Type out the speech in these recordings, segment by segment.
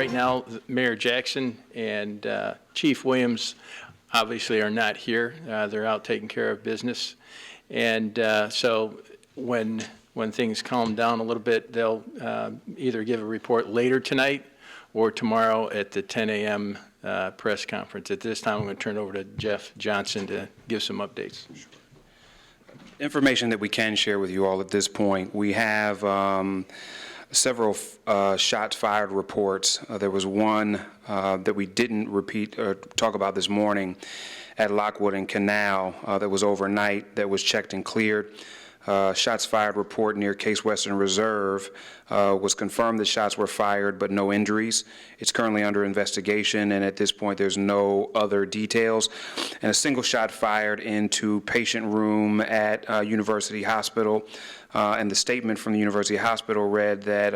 right now, Mayor Jackson and Chief Williams obviously are not here. They're out taking care of business. And so when things calm down a little bit, they'll either give a report later tonight or tomorrow at the 10 a.m. Press conference. At this time, I'm going to turn it over to Jeff Johnson to give some updates. Information that we can share with you all at this point. We have several shots fired reports. There was one that we didn't repeat or talk about this morning at Lockwood and Canal that was overnight, that was checked and cleared. Shots fired report near Case Western Reserve was confirmed that shots were fired but no injuries. It's currently under investigation, and at this point there's no other details. And a single shot fired into patient room at University Hospital, and the statement from the University Hospital read that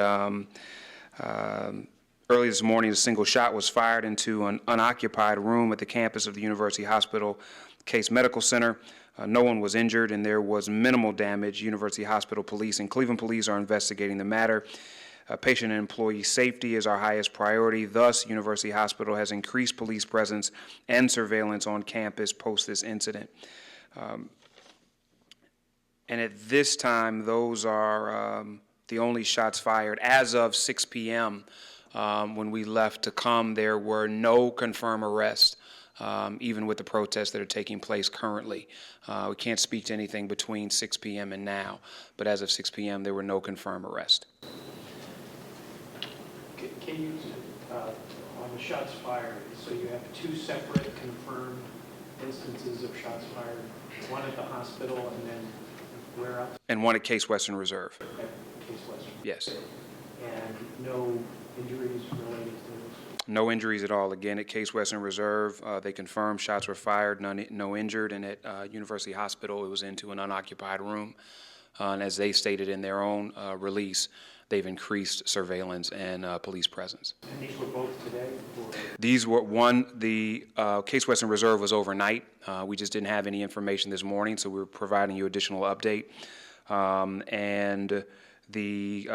early this morning a single shot was fired into an unoccupied room at the campus of the University Hospital Case Medical Center. No one was injured, and there was minimal damage. University Hospital Police and Cleveland Police are investigating the matter. Patient and employee safety is our highest priority. Thus, University Hospital has increased police presence and surveillance on campus post this incident. And at this time, those are the only shots fired. As of 6 p.m., when we left to come, there were no confirmed arrests. Even with the protests that are taking place currently. We can't speak to anything between 6 p.m. and now, but as of 6 p.m. there were no confirmed arrests. Can you, on the shots fired, so you have two separate confirmed instances of shots fired, one at the hospital and then where else? And one at Case Western Reserve. At Case Western? Yes. And no injuries related to this? No injuries at all. Again, at Case Western Reserve, they confirmed shots were fired, no injured, and at University Hospital, it was into an unoccupied room. And as they stated in their own release, they've increased surveillance and police presence. And these were both today? Or? These were the Case Western Reserve was overnight. We just didn't have any information this morning, so we were providing you additional update. And the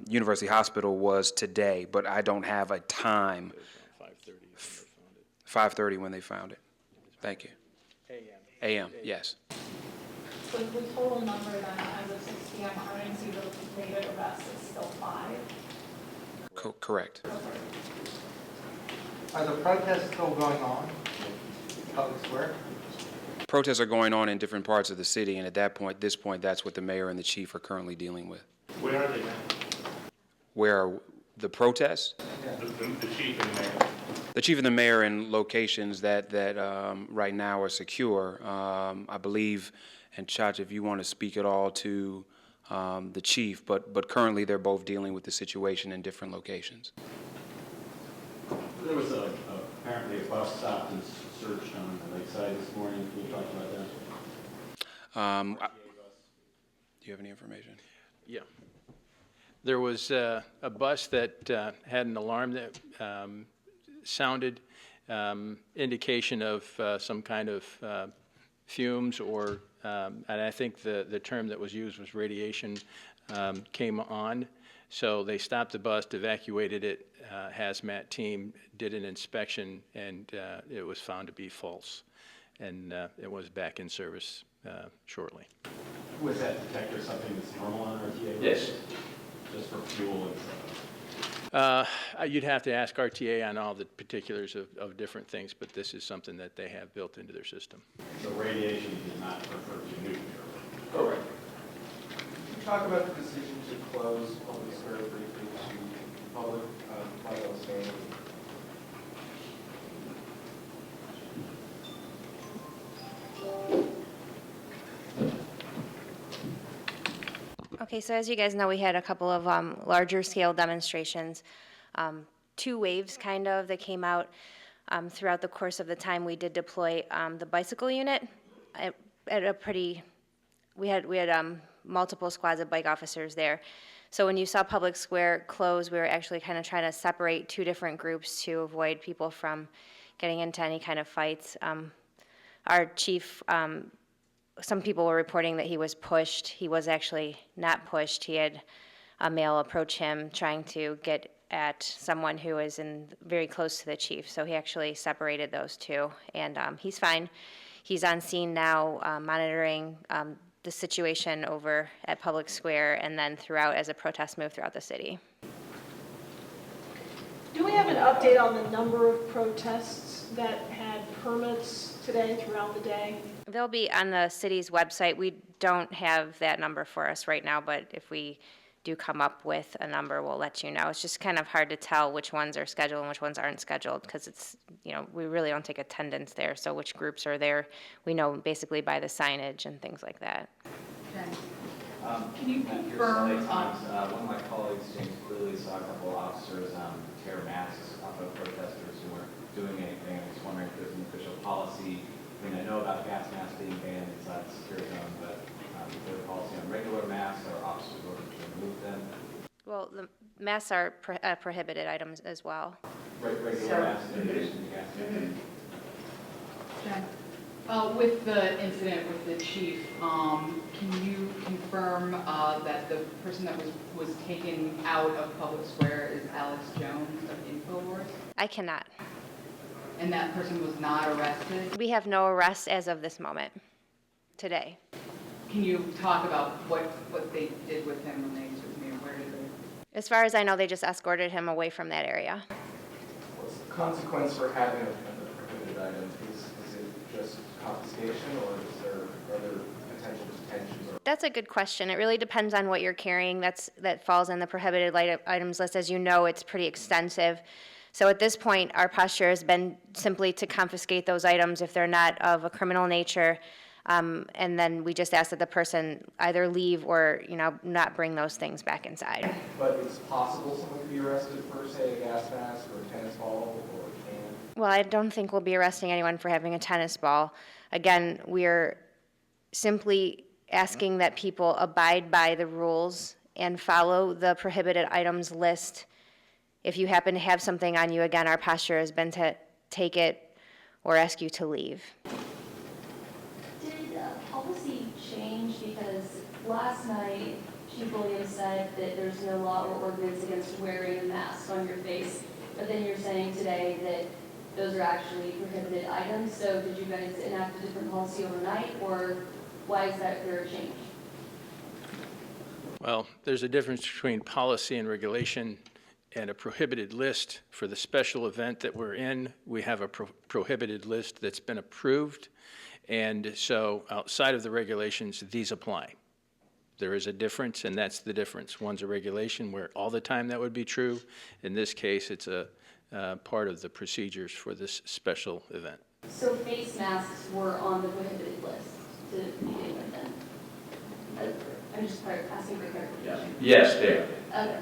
University Hospital was today, but I don't have a time. 5:30 when they found it. Thank you. A.M. Yes. So the total number then as of 6 p.m. RNC related arrests is still 5? Correct. Are the protests still going on in Public Square? Protests are going on in different parts of the city, and at this point, that's what the mayor and the chief are currently dealing with. Where are they now? Where are the protests? Yeah. The chief and the mayor. The chief and the mayor in locations that right now are secure. I believe, and Chach, if you want to speak at all to the chief, but currently they're both dealing with the situation in different locations. There was apparently a bus stopped and searched on the lakeside this morning. Can you talk about that? Do you have any information? Yeah. There was a bus that had an alarm that sounded indication of some kind of fumes or, and I think the term that was used was radiation came on. So they stopped the bus, evacuated it, hazmat team did an inspection, and it was found to be false. And it was back in service shortly. Was that detector something that's normal on RTA? Yes. Just for fuel and stuff? You'd have to ask RTA on all the particulars of different things, but this is something that they have built into their system. So radiation did not refer to nuclear? Correct. Can you talk about the decision to close Public Square briefly to public vital safety? Okay, so as you guys know, we had a couple of larger scale demonstrations, 2 waves kind of that came out throughout the course of the time. We did deploy the bicycle unit at a pretty, we had multiple squads of bike officers there. So when you saw Public Square close, we were actually kind of trying to separate 2 different groups to avoid people from getting into any kind of fights. Our chief, some people were reporting that he was pushed. He was actually not pushed. He had a male approach him trying to get at someone who is very close to the chief. So he actually separated those two, and he's fine. He's on scene now, monitoring the situation over at Public Square and then throughout as a protest move throughout the city. Do we have an update on the number of protests that had permits today throughout the day? They'll be on the city's website. We don't have that number for us right now, but if we do come up with a number, we'll let you know. It's just kind of hard to tell which ones are scheduled and which ones aren't scheduled because it's, we really don't take attendance there. So which groups are there, we know basically by the signage and things like that. Can you confirm? One of my colleagues, James Clearly, saw a couple of officers tear masks off of protesters who weren't doing anything. I was wondering if there's an official policy. I mean, I know about gas masks being banned inside the secure zone, but is there a policy on regular masks or officers ordered to remove them? Well, the masks are prohibited items as well. Regular masks in addition to gas masks? Jen, with the incident with the chief, can you confirm that the person that was taken out of Public Square is Alex Jones of InfoWars? I cannot. And that person was not arrested? We have no arrests as of this moment, today. Can you talk about what they did with him when they took him? Where did they? As far as I know, they just escorted him away from that area. What's the consequence for having a prohibited item? Is it just confiscation, or is there other potential detentions? That's a good question. It really depends on what you're carrying. That falls in the prohibited items list. As you know, it's pretty extensive. So at this point, our posture has been simply to confiscate those items if they're not of a criminal nature. And then we just ask that the person either leave or, not bring those things back inside. But it's possible someone could be arrested for, say, a gas mask or a tennis ball or a can? Well, I don't think we'll be arresting anyone for having a tennis ball. Again, we're simply asking that people abide by the rules and follow the prohibited items list. If you happen to have something on you, again, our posture has been to take it or ask you to leave. Did policy change? Because last night, Chief Williams said that there's no law or ordinance against wearing a mask on your face, but then you're saying today that those are actually prohibited items. So did you guys enact a different policy overnight, or why is that there a change? Well, there's a difference between policy and regulation and a prohibited list. For the special event that we're in, we have a prohibited list that's been approved. And so outside of the regulations, these apply. There is a difference, and that's the difference. One's a regulation where all the time that would be true. In this case, it's a part of the procedures for this special event. So face masks were on the prohibited list to begin with then? I'm just asking for clarification. Yes, they are. Okay.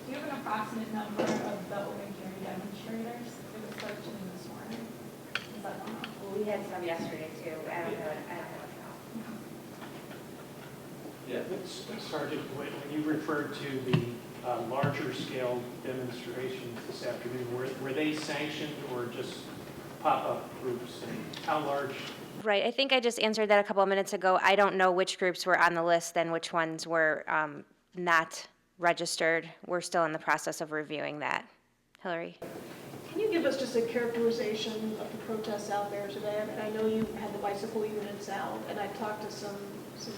Do you have an approximate number of the open carry demonstrators? It was 13 this morning. Is that one? Well, we had some yesterday too. I don't know Yeah. Sergeant, when you referred to the larger scale demonstrations this afternoon, were they sanctioned or just pop-up groups? And how large? Right. I think I just answered that a couple of minutes ago. I don't know which groups were on the list and which ones were not registered. We're still in the process of reviewing that. Hillary? Can you give us just a characterization of the protests out there today? I mean, I know you had the bicycle units out, and I talked to some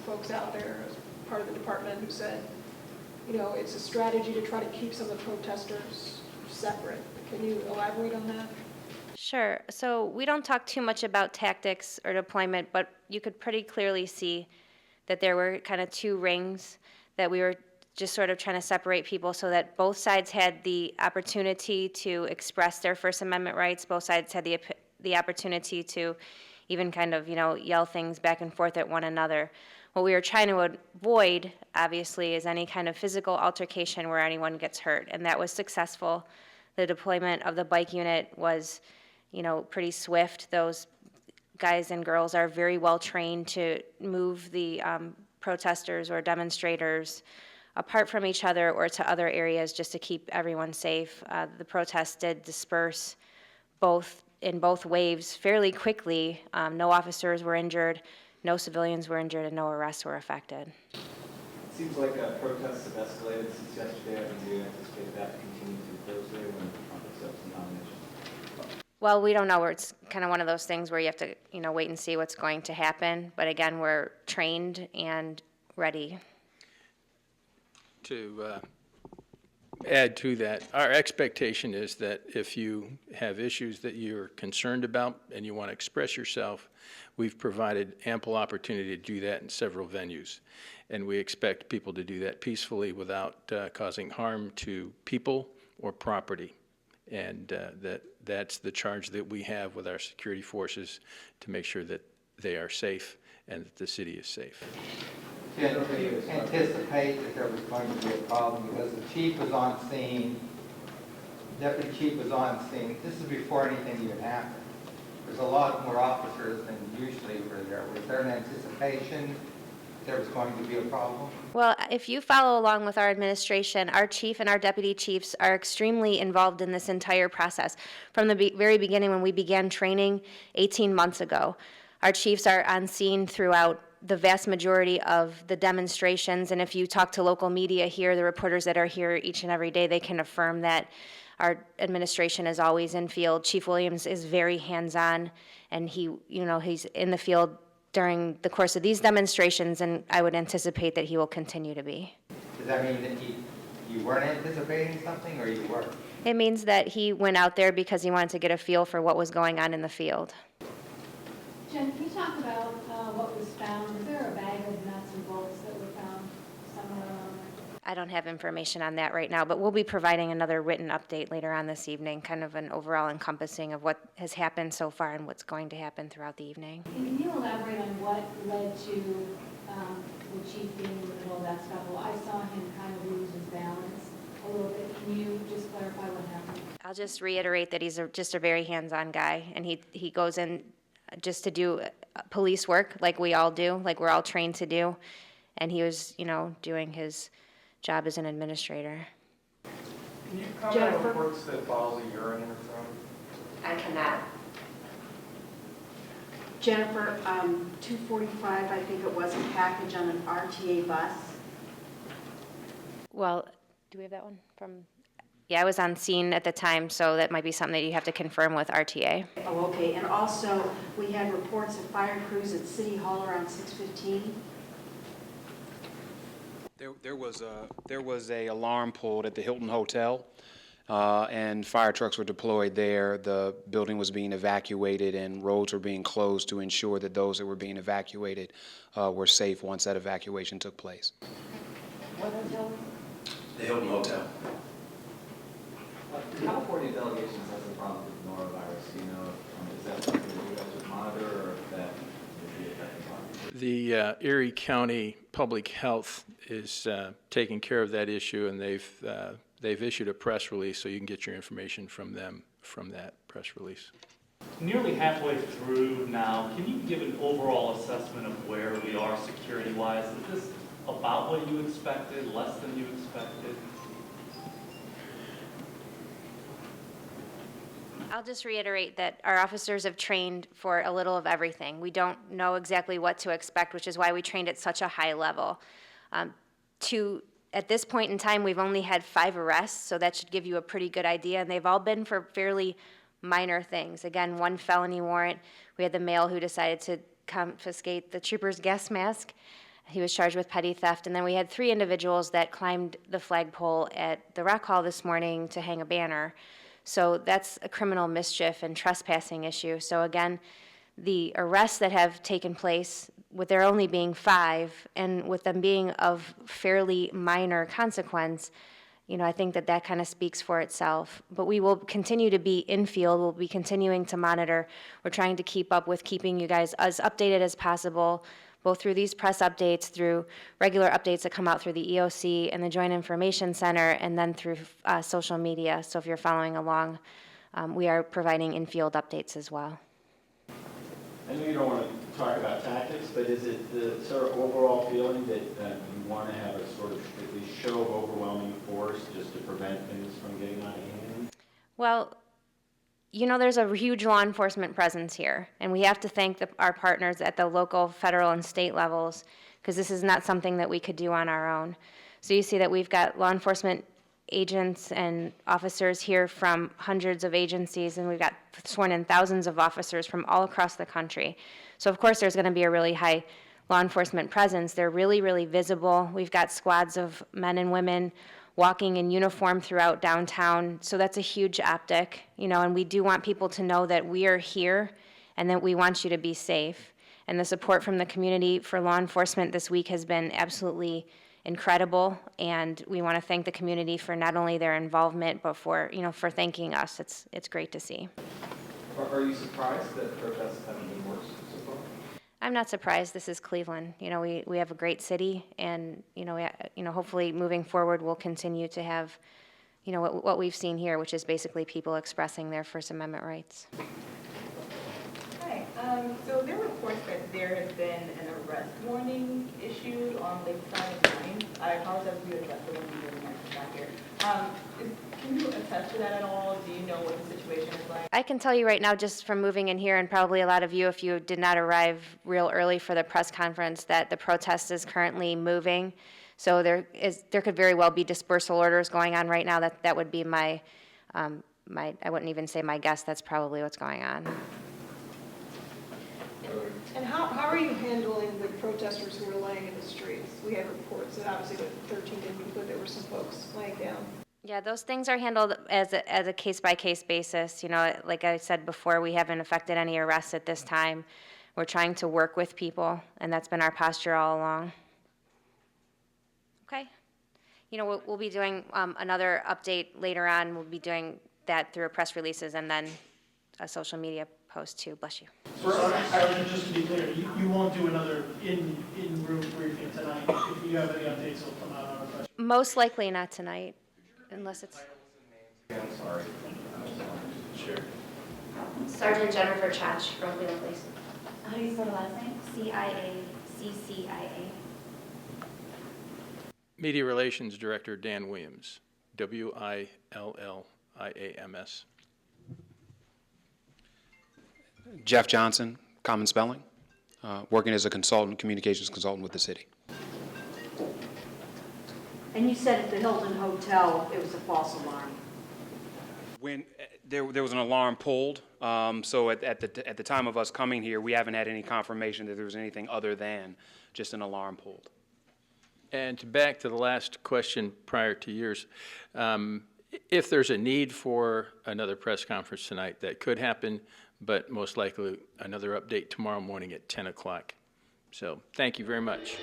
folks out there as part of the department who said, it's a strategy to try to keep some of the protesters separate. Can you elaborate on that? Sure. So we don't talk too much about tactics or deployment, but you could pretty clearly see that there were kind of two rings that we were just sort of trying to separate people so that both sides had the opportunity to express their First Amendment rights. Both sides had the opportunity to even kind of, yell things back and forth at one another. What we were trying to avoid, obviously, is any kind of physical altercation where anyone gets hurt, and that was successful. The deployment of the bike unit was, pretty swift. Those guys and girls are very well trained to move the protesters or demonstrators apart from each other or to other areas just to keep everyone safe. The protests did disperse in both waves fairly quickly. No officers were injured, no civilians were injured, and no arrests were affected. Seems like protests have escalated since yesterday. I mean, do you anticipate that to continue through Thursday when Trump accepts the nomination? Well, we don't know. It's kind of one of those things where you have to, wait and see what's going to happen. But again, we're trained and ready. To add to that, our expectation is that if you have issues that you're concerned about and you want to express yourself, we've provided ample opportunity to do that in several venues. And we expect people to do that peacefully without causing harm to people or property. And that's the charge that we have with our security forces to make sure that they are safe and that the city is safe. Did you anticipate that there was going to be a problem because the chief was on scene, deputy chief was on scene? This is before anything even happened. There's a lot more officers than usually were there. Was there an anticipation there was going to be a problem? Well, if you follow along with our administration, our chief and our deputy chiefs are extremely involved in this entire process. From the very beginning when we began training 18 months ago, our chiefs are on scene throughout the vast majority of the demonstrations, and if you talk to local media here, the reporters that are here each and every day, they can affirm that our administration is always in field. Chief Williams is very hands-on, and he's in the field during the course of these demonstrations, and I would anticipate that he will continue to be. Does that mean that you weren't anticipating something, or you were? It means that he went out there because he wanted to get a feel for what was going on in the field. Jen, can you talk about what was found? Was there a bag of nuts and bolts that were found somewhere around there? I don't have information on that right now, but we'll be providing another written update later on this evening, kind of an overall encompassing of what has happened so far and what's going to happen throughout the evening. Can you elaborate on what led to the chief being in the middle of that scuffle? I saw him kind of lose his balance a little bit. Can you just clarify what happened? I'll just reiterate that he's just a very hands-on guy, and he goes in just to do police work like we all do, like we're all trained to do, and he was, doing his job as an administrator. Can you comment on reports that bottles of urine were thrown? I cannot. Jennifer, 245, I think it was, a package on an RTA bus. Well, do we have that one from? Yeah, I was on scene at the time, so that might be something that you have to confirm with RTA. Oh, okay. And also, we had reports of fire crews at City Hall around 6:15. There was a alarm pulled at the Hilton Hotel, and fire trucks were deployed there. The building was being evacuated, and roads were being closed to ensure that those that were being evacuated were safe once that evacuation took place. What hotel? The Hilton Hotel. The California delegation has a problem with norovirus. Is that something that you guys would monitor, or if that would be affected? The Erie County Public Health is taking care of that issue, and they've issued a press release, so you can get your information from them from that press release. Nearly halfway through now, can you give an overall assessment of where we are security-wise? Is this about what you expected, less than you expected? I'll just reiterate that our officers have trained for a little of everything. We don't know exactly what to expect, which is why we trained at such a high level. At this point in time, we've only had 5 arrests, so that should give you a pretty good idea, and they've all been for fairly minor things. Again, 1 felony warrant. We had the male who decided to confiscate the trooper's gas mask. He was charged with petty theft, and then we had 3 individuals that climbed the flagpole at the Rock Hall this morning to hang a banner. So that's a criminal mischief and trespassing issue. So again, the arrests that have taken place, with there only being 5, and with them being of fairly minor consequence, I think that kind of speaks for itself. But we will continue to be in field. We'll be continuing to monitor. We're trying to keep up with keeping you guys as updated as possible, both through these press updates, through regular updates that come out through the EOC and the Joint Information Center, and then through social media. So if you're following along, we are providing in-field updates as well. I know you don't want to talk about tactics, but is it the sort of overall feeling that you want to have a sort of at least show of overwhelming force just to prevent things from getting out of hand? Well, there's a huge law enforcement presence here, and we have to thank our partners at the local, federal, and state levels, because this is not something that we could do on our own. So you see that we've got law enforcement agents and officers here from hundreds of agencies, and we've got sworn in thousands of officers from all across the country. So of course there's going to be a really high law enforcement presence. They're really, really visible. We've got squads of men and women walking in uniform throughout downtown. So that's a huge optic, you know, and we do want people to know that we are here and that we want you to be safe. And the support from the community for law enforcement this week has been absolutely incredible, and we want to thank the community for not only their involvement, but for, you know, for thanking us. It's great to see. Are you surprised that protests haven't been worse so far? I'm not surprised. This is Cleveland. You know, we have a great city, and hopefully moving forward we'll continue to have, you know, what we've seen here, which is basically people expressing their First Amendment rights. Hi. So there are reports that there has been an arrest warning issued on Lakeside and Vine. I apologize if you addressed the one you didn't back here. Can you attest to that at all? Do you know what the situation is like? I can tell you right now, just from moving in here, and probably a lot of you, if you did not arrive real early for the press conference, that the protest is currently moving. So there could very well be dispersal orders going on right now. That would be my I wouldn't even say my guess. That's probably what's going on. And how are you handling the protesters who are laying in the streets? We had reports that obviously with 13 didn't, but there were some folks laying down. Yeah, those things are handled as a case-by-case basis. You know, like I said before, we haven't effected any arrests at this time. We're trying to work with people, and that's been our posture all along. Okay. You know, we'll be doing another update later on. We'll be doing that through press releases and then a social media post too. Bless you. Just to be clear, you won't do another in-room briefing tonight. If you have any updates, they'll come out on a press. Most likely not tonight, unless it's... I'm sorry. Sure. Sergeant Jennifer Chach from Cleveland Police. How do you spell the last name? C-I-A-C-C-I-A. Media Relations Director Dan Williams, W-I-L-L-I-A-M-S. Jeff Johnson, Common Spelling, working as a consultant, communications consultant with the city. And you said at the Hilton Hotel it was a false alarm. When there was an alarm pulled, so at the time of us coming here, we haven't had any confirmation that there was anything other than just an alarm pulled. And back to the last question prior to yours, if there's a need for another press conference tonight, that could happen, but most likely another update tomorrow morning at 10 o'clock. So thank you very much.